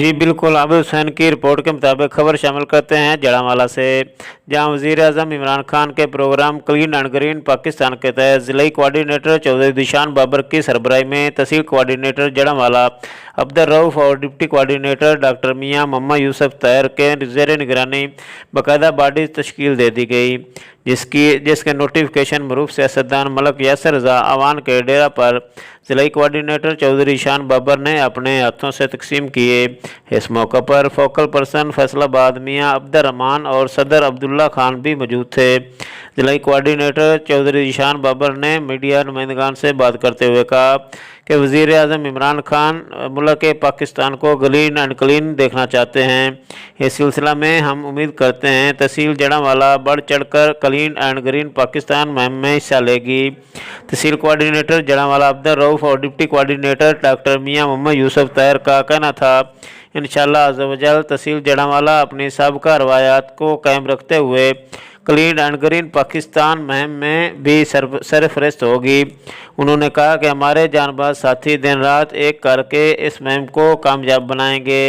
जी बिल्कुल, आबिद हुसैन की रिपोर्ट के मुताबिक खबर शामिल करते हैं जड़ांवाला से, जहां वज़ीर-ए-आज़म इमरान खान के programme clean and green Pakistan के तहत ज़िलाई कोऑर्डिनेटर चौधरी ज़ीशान बाबर की सरबराही में तहसील कोऑर्डिनेटर जड़ांवाला अब्दुल रऊफ़ और deputy coordinator doctor Mian Mohammad Yousuf Tayyar के ज़ेर निगरानी बाकायदा बॉडी तश्कील दे दी गई, जिसके नोटिफिकेशन मरूफ सियासतदान मलक यासर रज़ा अवान के डेरा पर ज़िलाई कोऑर्डिनेटर चौधरी ज़ीशान बाबर ने अपने हाथों से तकसीम किए। इस मौके पर फोकल पर्सन फैसलाबाद मियां अब्दुर्रहमान और सदर अब्दुल्ला खान भी मौजूद थे। ज़िलाई कोऑर्डिनेटर चौधरी ज़ीशान बाबर ने मीडिया नुमाइंदगान से बात करते हुए कहा कि वज़ीर-ए-आज़म इमरान खान मुल्क पाकिस्तान को ग्रीन एंड क्लीन देखना चाहते हैं। इस सिलसिला में हम उम्मीद करते हैं तहसील जड़ांवाला बढ़ चढ़कर क्लीन एंड ग्रीन पाकिस्तान मुहिम में हिस्सा लेगी। तहसील कोऑर्डिनेटर जड़ांवाला अब्दुल रऊफ़ और deputy coordinator doctor Mian Mohammad Yousuf तैयर का कहना था इंशाअल्लाह अज़्ज़ व जल तहसील जड़ांवाला अपनी साबिक़ा रवायात को कायम रखते हुए क्लीन एंड ग्रीन पाकिस्तान मुहिम में भी सरफहरिस्त होगी। उन्होंने कहा कि हमारे जानबाज साथी दिन रात एक करके इस मुहिम को कामयाब बनाएंगे।